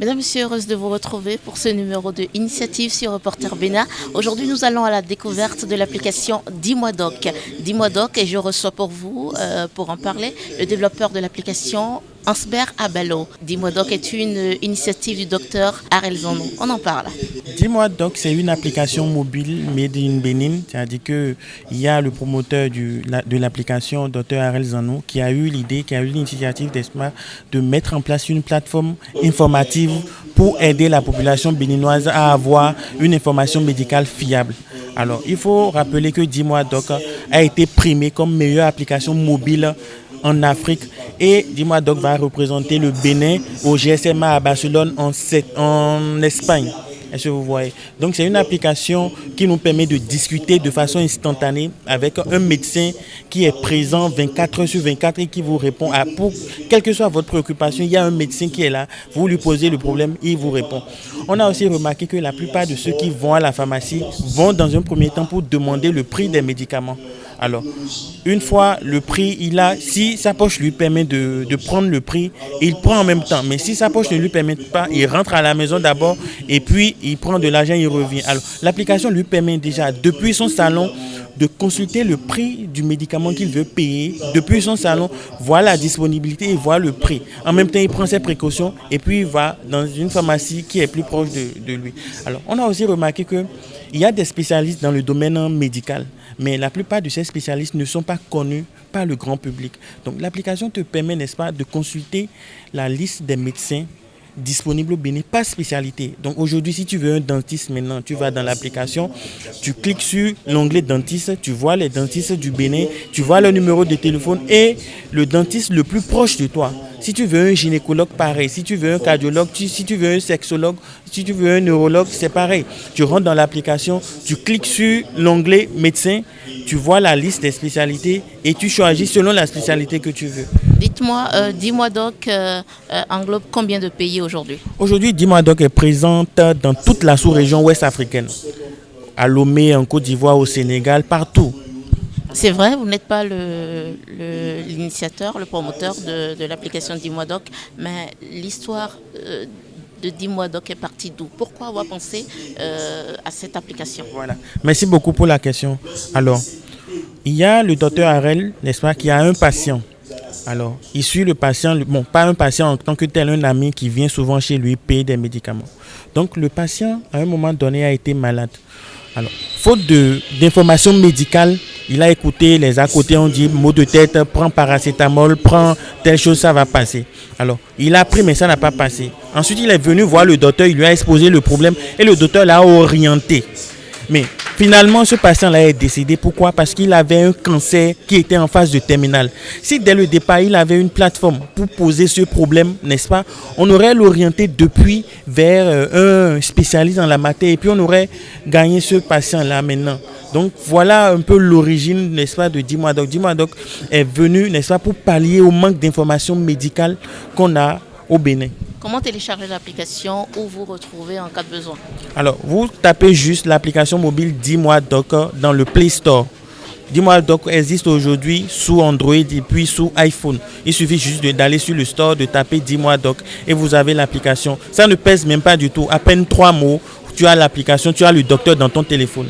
Mesdames, Messieurs, heureuse de vous retrouver pour ce numéro de Initiative sur Reporter Bénin. Aujourd'hui, nous allons à la découverte de l'application Dis-moi Doc. Dis-moi Doc, et je reçois pour vous, pour en parler, le développeur de l'application Ansbert Abalo. Dis-moi Doc est une initiative du docteur Arel Zanou. On en parle. Dis-moi Doc, c'est une application mobile made in Benin, c'est-à-dire qu'il y a le promoteur de l'application, Dr Arel Zanou, qui a eu l'idée, qui a eu l'initiative de mettre en place une plateforme informative pour aider la population béninoise à avoir une information médicale fiable. Alors, il faut rappeler que Dis-moi Doc a été primé comme meilleure application mobile en Afrique, et Dis-moi Doc va représenter le Bénin au GSMA à Barcelone en Espagne. Est-ce que vous voyez? Donc c'est une application qui nous permet de discuter de façon instantanée avec un médecin qui est présent 24 heures sur 24 et qui vous répond pour quelle que soit votre préoccupation. Il y a un médecin qui est là, vous lui posez le problème, il vous répond. On a aussi remarqué que la plupart de ceux qui vont à la pharmacie vont dans un premier temps pour demander le prix des médicaments. Alors, une fois le prix, si sa poche lui permet de prendre le prix, il prend en même temps. Mais si sa poche ne lui permet pas, il rentre à la maison d'abord et puis il prend de l'argent, il revient. Alors, l'application lui permet déjà, depuis son salon, de consulter le prix du médicament qu'il veut payer. Depuis son salon, voir la disponibilité et voir le prix. En même temps, il prend ses précautions et puis il va dans une pharmacie qui est plus proche de lui. Alors, on a aussi remarqué qu'il y a des spécialistes dans le domaine médical, mais la plupart de ces spécialistes ne sont pas connus par le grand public. Donc l'application te permet, n'est-ce pas, de consulter la liste des médecins disponibles au Bénin par spécialité. Donc aujourd'hui, si tu veux un dentiste maintenant, tu vas dans l'application, tu cliques sur l'onglet dentiste, tu vois les dentistes du Bénin, tu vois le numéro de téléphone et le dentiste le plus proche de toi. Si tu veux un gynécologue, pareil. Si tu veux un cardiologue, si tu veux un sexologue, si tu veux un neurologue, c'est pareil. Tu rentres dans l'application, tu cliques sur l'onglet médecin, tu vois la liste des spécialités et tu choisis selon la spécialité que tu veux. Dites-moi, Dis-moi Doc englobe combien de pays aujourd'hui? Aujourd'hui, Dis-moi Doc est présente dans toute la sous-région ouest africaine. À Lomé, en Côte d'Ivoire, au Sénégal, partout. C'est vrai, vous n'êtes pas l'initiateur, le promoteur de l'application Dis-moi Doc, mais l'histoire de Dis-moi Doc est partie d'où? Pourquoi avoir pensé à cette application? Voilà. Merci beaucoup pour la question. Alors, il y a le docteur Arel, n'est-ce pas, qui a un patient. Alors, il suit le patient, pas un patient en tant que tel, un ami qui vient souvent chez lui payer des médicaments. Donc, le patient, à un moment donné, a été malade. Alors, faute d'informations médicales, il a écouté les à côté, on dit maux de tête, prends paracétamol, prends telle chose, ça va passer. Alors, il a pris, mais ça n'a pas passé. Ensuite, il est venu voir le docteur, il lui a exposé le problème et le docteur l'a orienté. Mais finalement, ce patient-là est décédé. Pourquoi? Parce qu'il avait un cancer qui était en phase de terminale. Si dès le départ, il avait une plateforme pour poser ce problème, n'est-ce pas, on aurait l'orienté depuis vers un spécialiste en la matière et puis on aurait gagné ce patient-là maintenant. Donc voilà un peu l'origine, n'est-ce pas, de Dis-moi Doc. Dis-moi Doc est venu, n'est-ce pas, pour pallier au manque d'informations médicales qu'on a au Bénin. Comment télécharger l'application ou vous retrouver en cas de besoin? Alors, vous tapez juste l'application mobile Dis-moi Doc dans le Play Store. Dis-moi Doc existe aujourd'hui sous Android et puis sous iPhone. Il suffit juste d'aller sur le store, de taper Dis-moi Doc et vous avez l'application. Ça ne pèse même pas du tout. À peine 3 mots, tu as l'application, tu as le docteur dans ton téléphone.